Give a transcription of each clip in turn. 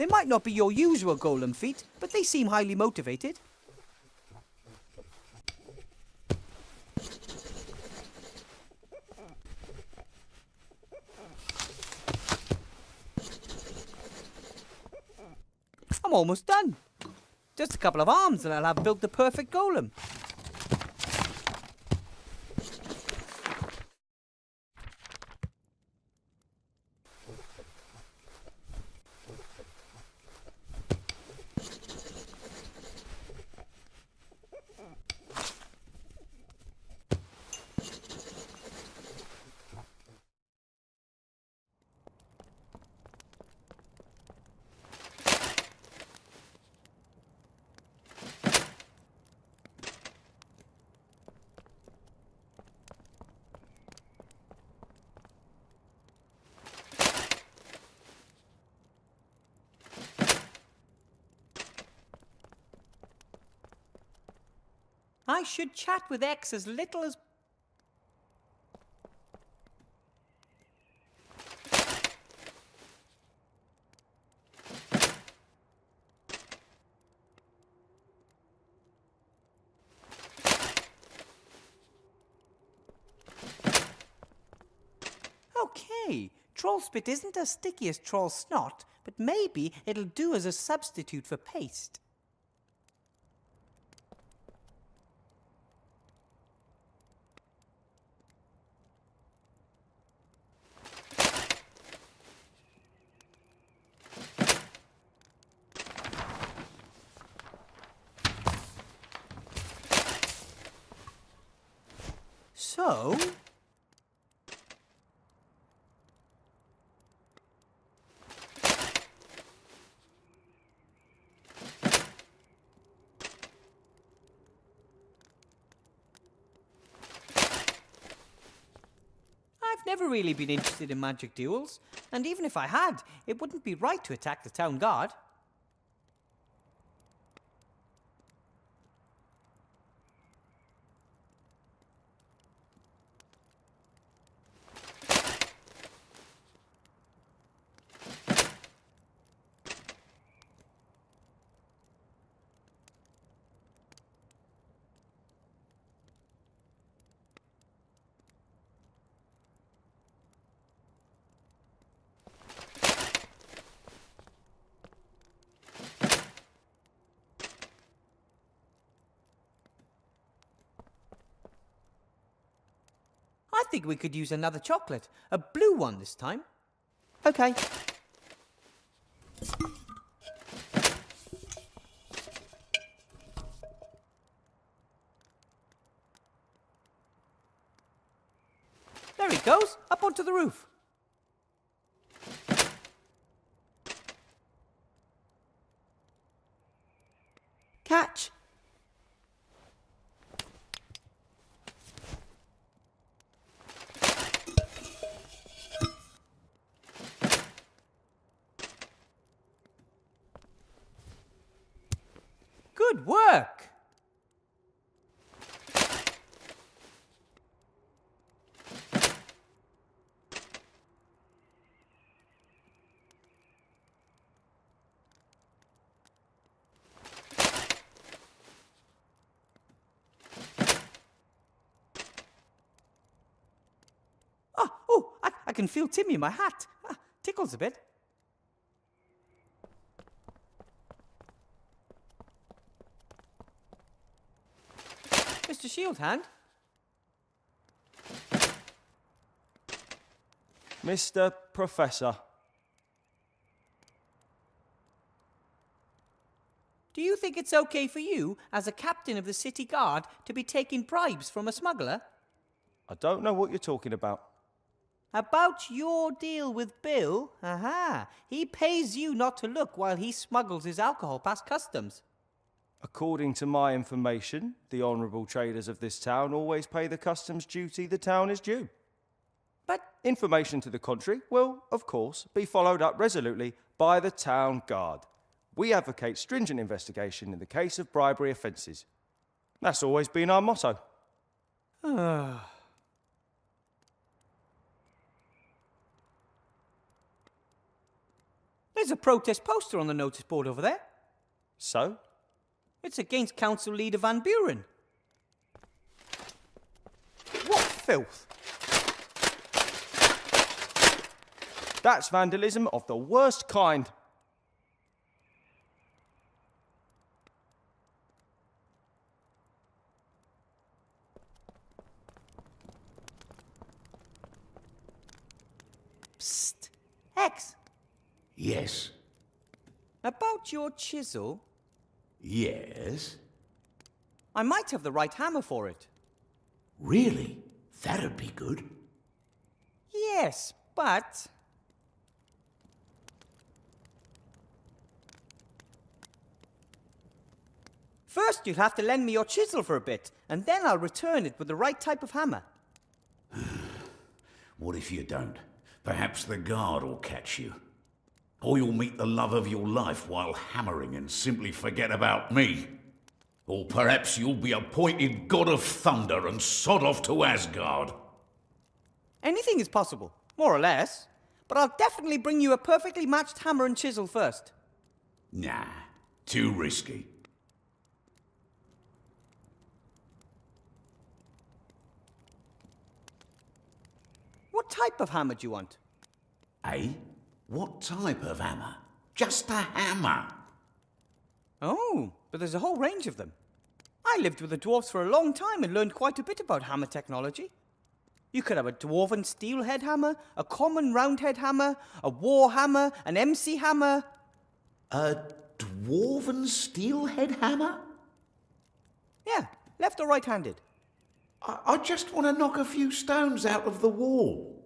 They might not be your usual golem feat, but they seem highly motivated. I'm almost done. Just a couple of arms and I'll have built the perfect golem. I should chat with X as little as... Okay, troll spit isn't as sticky as troll snot, but maybe it'll do as a substitute for paste. So... I've never really been interested in magic duels, and even if I had, it wouldn't be right to attack the town guard. I think we could use another chocolate. A blue one this time. Okay. There he goes, up onto the roof. Catch. Good work! I can feel Timmy in my hat. Tickles a bit. Mr. Shieldhand? Mr. Professor. Do you think it's okay for you, as a captain of the city guard, to be taking bribes from a smuggler? I don't know what you're talking about. About your deal with Bill? Aha! He pays you not to look while he smuggles his alcohol past customs. According to my information, the honourable traders of this town always pay the customs duty the town is due. But information to the contrary will, of course, be followed up resolutely by the town guard. We advocate stringent investigation in the case of bribery offences. That's always been our motto. There's a protest poster on the notice board over there. So? It's against Council Leader Van Buren. What filth! That's vandalism of the worst kind. Psst. Hex, Yes. about your chisel, Yes. I might have the right hammer for it. Really? That'd be good. Yes, but... First, you'll have to lend me your chisel for a bit, and then I'll return it with the right type of hammer. What if you don't? Perhaps the guard will catch you. Or you'll meet the love of your life while hammering and simply forget about me. Or perhaps you'll be appointed God of Thunder and sod off to Asgard. Anything is possible, more or less. But I'll definitely bring you a perfectly matched hammer and chisel first. Nah, too risky. What type of hammer do you want? Eh? What type of hammer? Just a hammer. Oh, but there's a whole range of them. I lived with the dwarves for a long time and learned quite a bit about hammer technology. You could have a dwarven steel head hammer, a common round head hammer, a war hammer, an MC hammer. A dwarven steelhead hammer? Yeah, left or right-handed. I just want to knock a few stones out of the wall.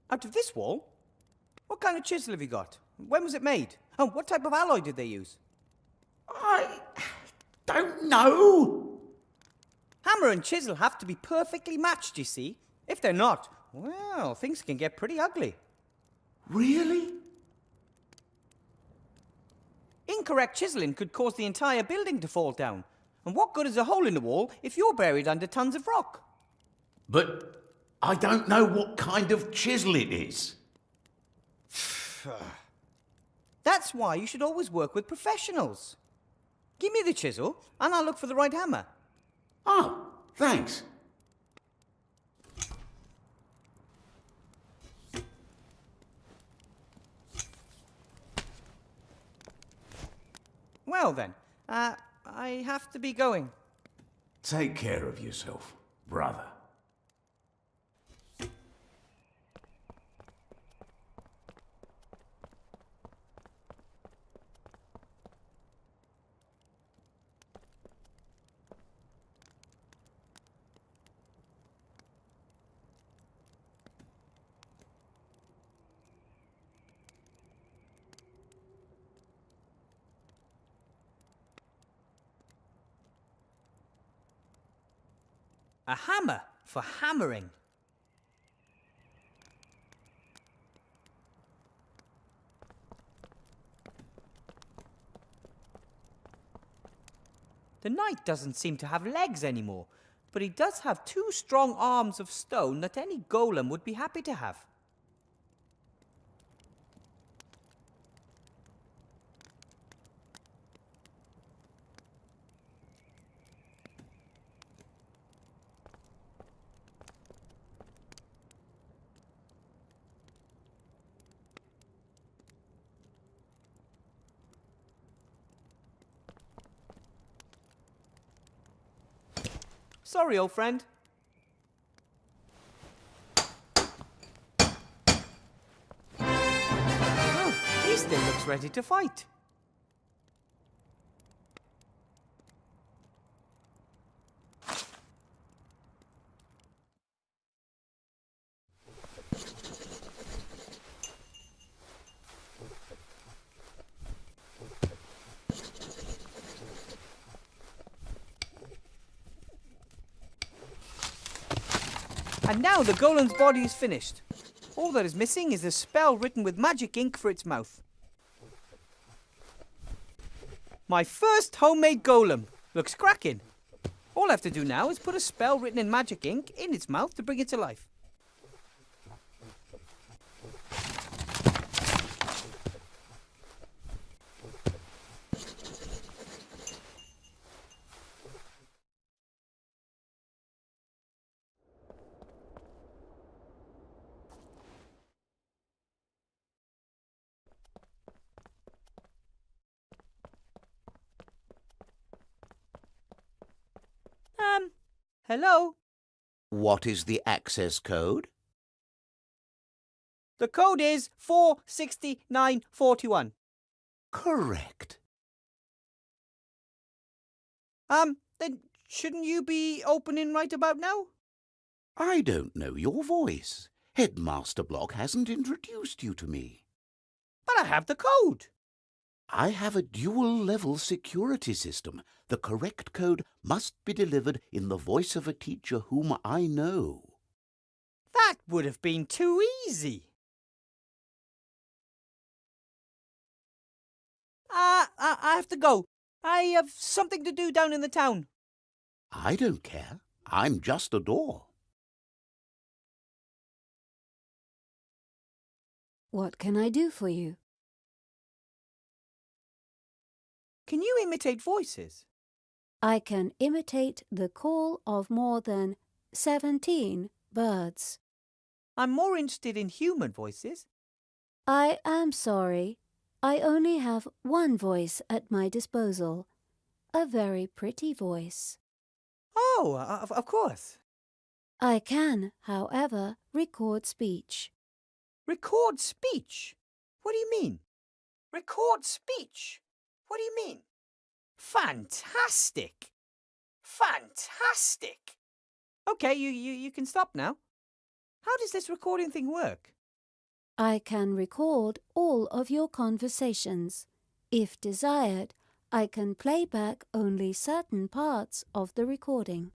Out of this wall? What kind of chisel have you got? When was it made? Oh, what type of alloy did they use? I don't know. Hammer and chisel have to be perfectly matched, you see. If they're not, well, things can get pretty ugly. Really? Incorrect chiseling could cause the entire building to fall down. And what good is a hole in the wall if you're buried under tons of rock? But I don't know what kind of chisel it is. That's why you should always work with professionals. Give me the chisel, and I'll look for the right hammer. Oh, thanks. Well then, I have to be going. Take care of yourself, brother. A hammer for hammering. The knight doesn't seem to have legs anymore, but he does have 2 strong arms of stone that any golem would be happy to have. Sorry, old friend. Oh, he still looks ready to fight. And now the golem's body is finished. All that is missing is a spell written with magic ink for its mouth. My first homemade golem. Looks cracking. All I have to do now is put a spell written in magic ink in its mouth to bring it to life. Hello? What is the access code? The code is 46941. Correct. Then shouldn't you be opening right about now? I don't know your voice. Headmaster Block hasn't introduced you to me. But I have the code. I have a dual-level security system. The correct code must be delivered in the voice of a teacher whom I know. That would have been too easy. I have to go. I have something to do down in the town. I don't care. I'm just a door. What can I do for you? Can you imitate voices? I can imitate the call of more than 17 birds. I'm more interested in human voices. I am sorry. I only have one voice at my disposal. A very pretty voice. Oh, of course. I can, however, record speech. Record speech? What do you mean? Record speech? What do you mean? Fantastic! Fantastic! Okay, you can stop now. How does this recording thing work? I can record all of your conversations. If desired, I can play back only certain parts of the recording.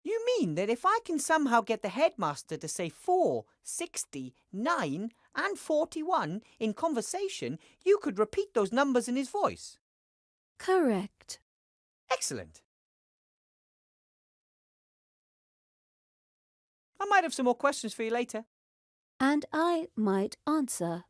You mean that if I can somehow get the headmaster to say 4, 60, 9 and 41 in conversation, you could repeat those numbers in his voice? Correct. Excellent. I might have some more questions for you later. And I might answer.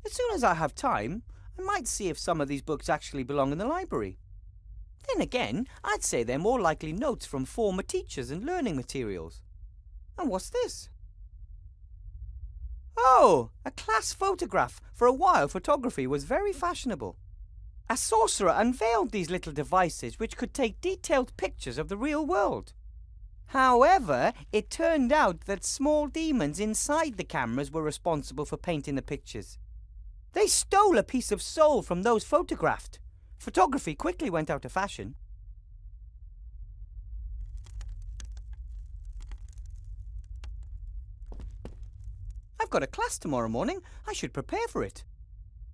As soon as I have time, I might see if some of these books actually belong in the library. Then again, I'd say they're more likely notes from former teachers and learning materials. And what's this? Oh, a class photograph. For a while, photography was very fashionable. A sorcerer unveiled these little devices which could take detailed pictures of the real world. However, it turned out that small demons inside the cameras were responsible for painting the pictures. They stole a piece of soul from those photographed. Photography quickly went out of fashion. I've got a class tomorrow morning. I should prepare for it.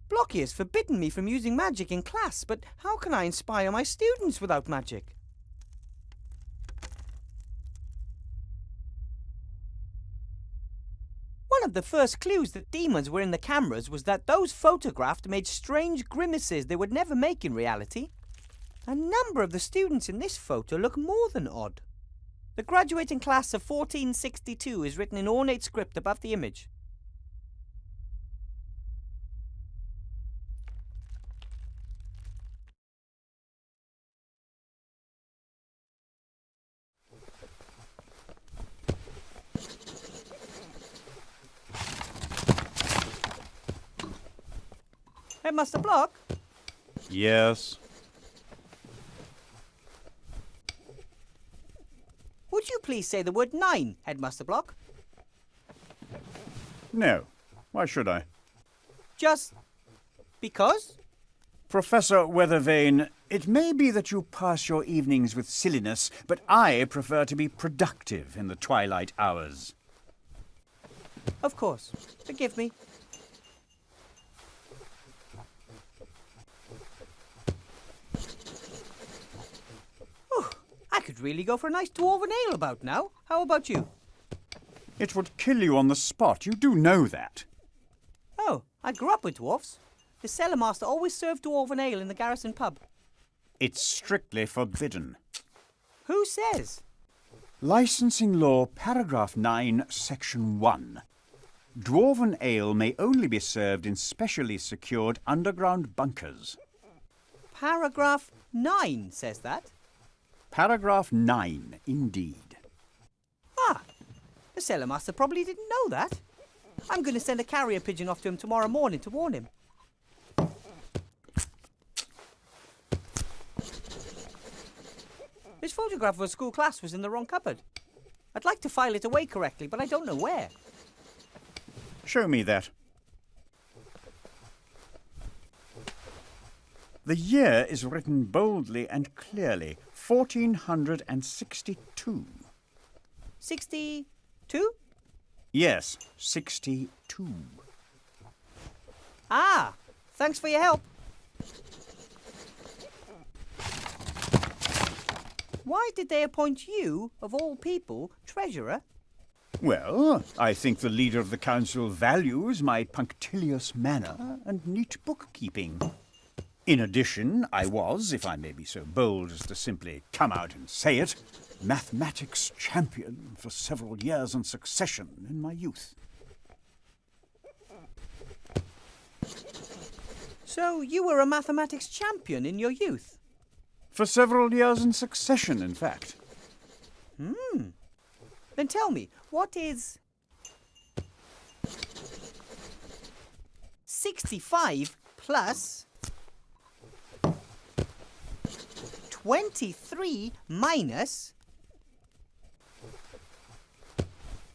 Blocky has forbidden me from using magic in class, but how can I inspire my students without magic? One of the first clues that demons were in the cameras was that those photographed made strange grimaces they would never make in reality. A number of the students in this photo look more than odd. The graduating class of 1462 is written in ornate script above the image. Headmaster Block? Yes. Would you please say the word 9, Headmaster Block? No. Why should I? Just because? Professor Weathervane, it may be that you pass your evenings with silliness, but I prefer to be productive in the twilight hours. Of course. Forgive me. I could really go for a nice dwarven ale about now. How about you? It would kill you on the spot. You do know that. Oh, I grew up with dwarfs. The cellar master always served dwarven ale in the garrison pub. It's strictly forbidden. Who says? Licensing Law, Paragraph 9, Section 1. Dwarven ale may only be served in specially secured underground bunkers. Paragraph 9 says that. Paragraph 9, indeed. Ah, the cellar master probably didn't know that. I'm going to send a carrier pigeon off to him tomorrow morning to warn him. This photograph of a school class was in the wrong cupboard. I'd like to file it away correctly, but I don't know where. Show me that. The year is written boldly and clearly. 1462. 62? Yes, 62. Ah, thanks for your help. Why did they appoint you, of all people, treasurer? Well, I think the leader of the council values my punctilious manner and neat bookkeeping. In addition, I was, if I may be so bold as to simply come out and say it, mathematics champion for several years in succession in my youth. So you were a mathematics champion in your youth? For several years in succession, in fact. Then tell me, what is 65 plus 23 minus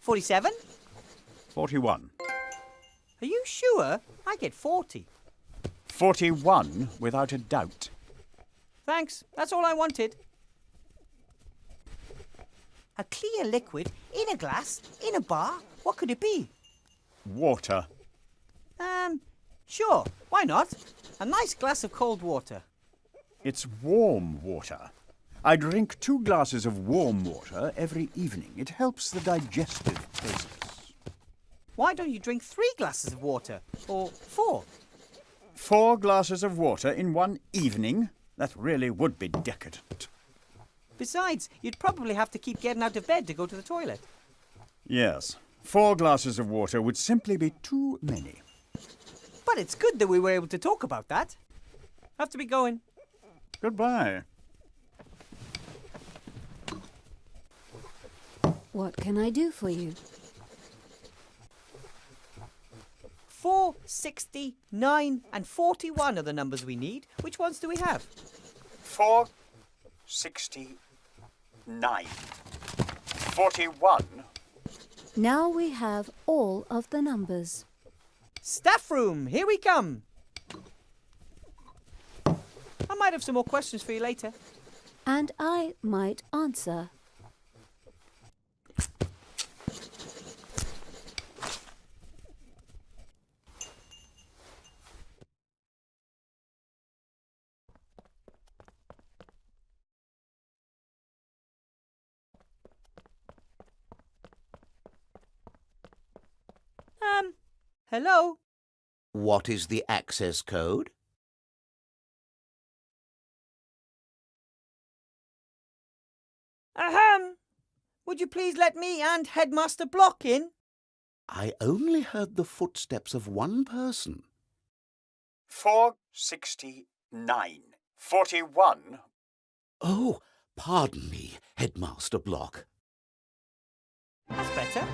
47? 41. Are you sure? I get 40. 41, without a doubt. Thanks, that's all I wanted. A clear liquid in a glass, in a bar. What could it be? Water. Sure, why not? A nice glass of cold water. It's warm water. I drink 2 glasses of warm water every evening. It helps the digestive process. Why don't you drink 3 glasses of water? Or 4? 4 glasses of water in one evening? That really would be decadent. Besides, you'd probably have to keep getting out of bed to go to the toilet. Yes, 4 glasses of water would simply be too many. But it's good that we were able to talk about that. Have to be going. Goodbye. What can I do for you? 4, 60, 9 and 41 are the numbers we need. Which ones do we have? 469. 41. Now we have all of the numbers. Staff room, here we come. I might have some more questions for you later. And I might answer. Hello? What is the access code? Ahem! Would you please let me and Headmaster Block in? I only heard the footsteps of one person. 469. 41. Oh, pardon me, Headmaster Block. That's better.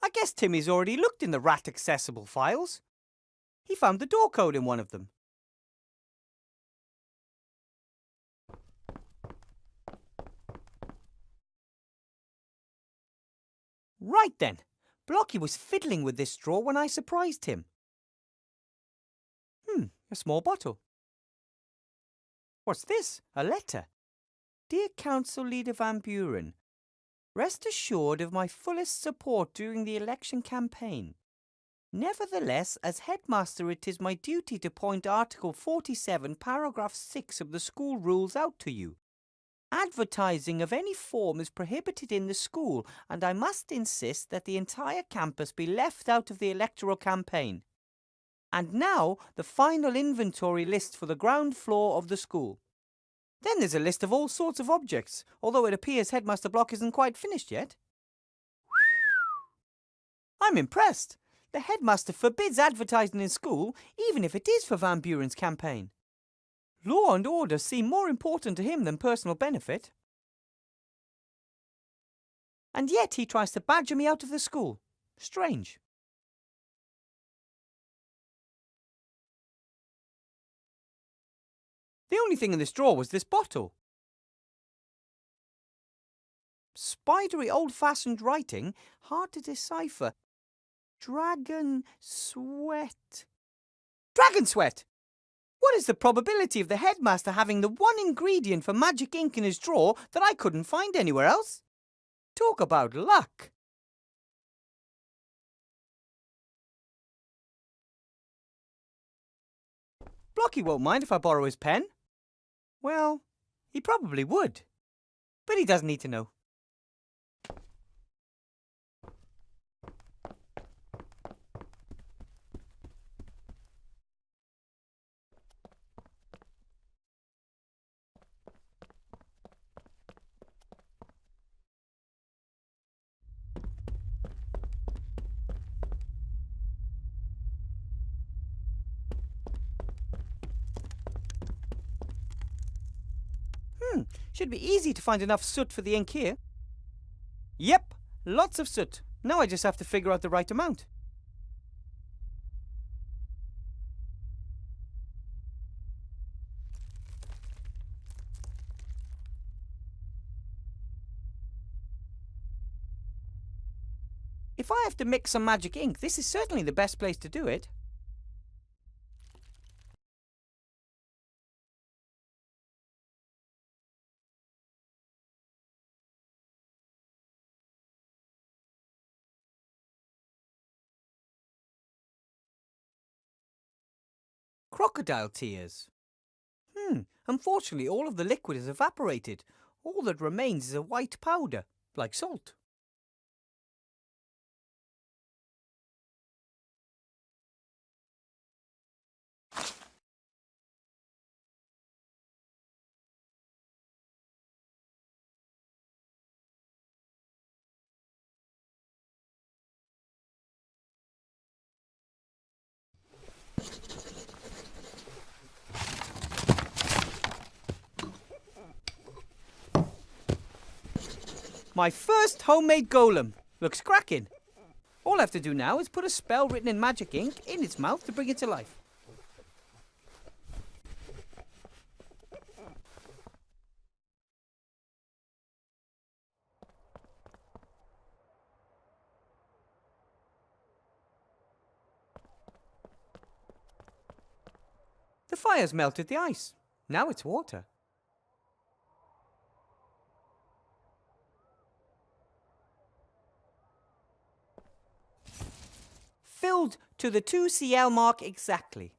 I guess Timmy's already looked in the rat-accessible files. He found the door code in one of them. Right then. Blocky was fiddling with this straw when I surprised him. A small bottle. What's this? A letter. Dear Council Leader Van Buren, rest assured of my fullest support during the election campaign. Nevertheless, as headmaster, it is my duty to point Article 47, Paragraph 6 of the school rules out to you. Advertising of any form is prohibited in the school, and I must insist that the entire campus be left out of the electoral campaign. And now the final inventory list for the ground floor of the school. Then there's a list of all sorts of objects, although it appears Headmaster Block isn't quite finished yet. I'm impressed. The headmaster forbids advertising in school, even if it is for Van Buren's campaign. Law and order seem more important to him than personal benefit. And yet he tries to badger me out of the school. Strange. The only thing in this drawer was this bottle. Spidery old-fashioned writing, hard to decipher. Dragon sweat. Dragon sweat! What is the probability of the headmaster having the one ingredient for magic ink in his drawer that I couldn't find anywhere else? Talk about luck. Blocky won't mind if I borrow his pen. Well, he probably would. But he doesn't need to know. Should be easy to find enough soot for the ink here. Yep, lots of soot. Now I just have to figure out the right amount. If I have to mix some magic ink, this is certainly the best place to do it. Crocodile tears. Unfortunately, all of the liquid has evaporated. All that remains is a white powder, like salt. My first homemade golem. Looks cracking. All I have to do now is put a spell written in magic ink in its mouth to bring it to life. The fire's melted the ice. Now it's water. Filled to the 2 cl mark exactly.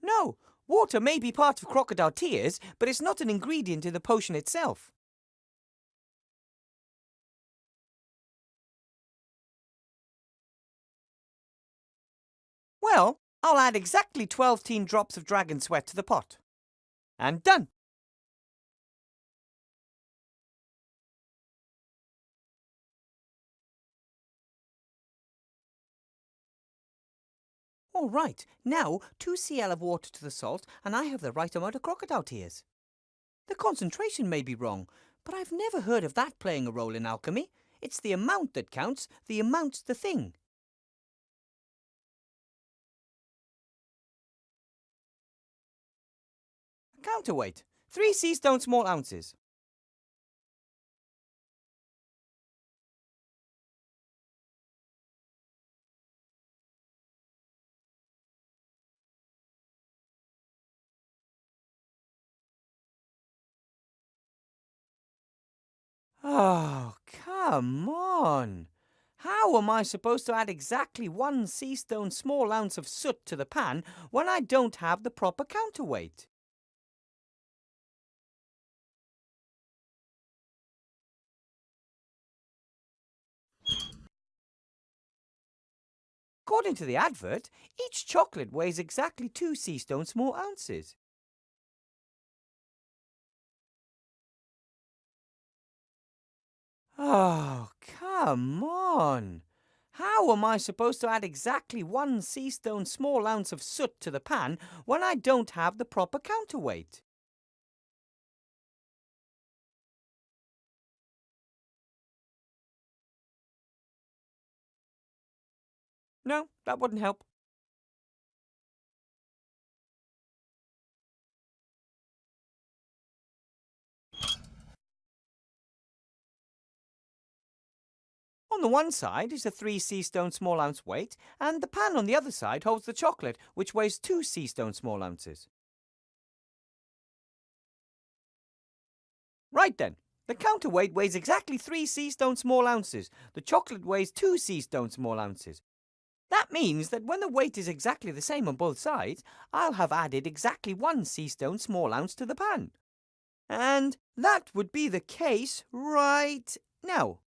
No, water may be part of crocodile tears, but it's not an ingredient in the potion itself. Well, I'll add exactly 12 drops of dragon sweat to the pot. And done! All right, now 2 cl of water to the salt, and I have the right amount of crocodile tears. The concentration may be wrong, but I've never heard of that playing a role in alchemy. It's the amount that counts, the amount's the thing. counterweight. 3 Seastone small ounces. Oh, come on. How am I supposed to add exactly 1 Seastone small ounce of soot to the pan when I don't have the proper counterweight? According to the advert, each chocolate weighs exactly 2 Seastone small ounces. Oh, come on. How am I supposed to add exactly 1 Seastone small ounce of soot to the pan when I don't have the proper counterweight? No, that wouldn't help. On the one side is the 3 Seastone small ounce weight, and the pan on the other side holds the chocolate, which weighs 2 Seastone small ounces. Right then, the counterweight weighs exactly 3 Seastone small ounces. The chocolate weighs 2 Seastone small ounces. That means that when the weight is exactly the same on both sides, I'll have added exactly 1 Seastone small ounce to the pan. And that would be the case right now.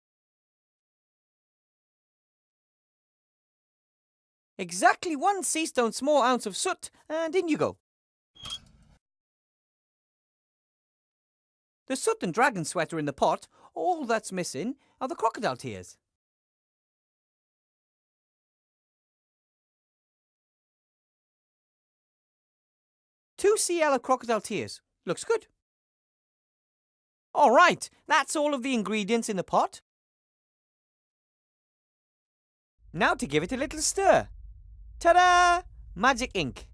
Exactly 1 Seastone small ounce of soot, and in you go. The soot and dragon sweat are in the pot. All that's missing are the crocodile tears. Two yellow crocodile tears. Looks good. All right, that's all of the ingredients in the pot. Now to give it a little stir. Ta-da! Magic ink.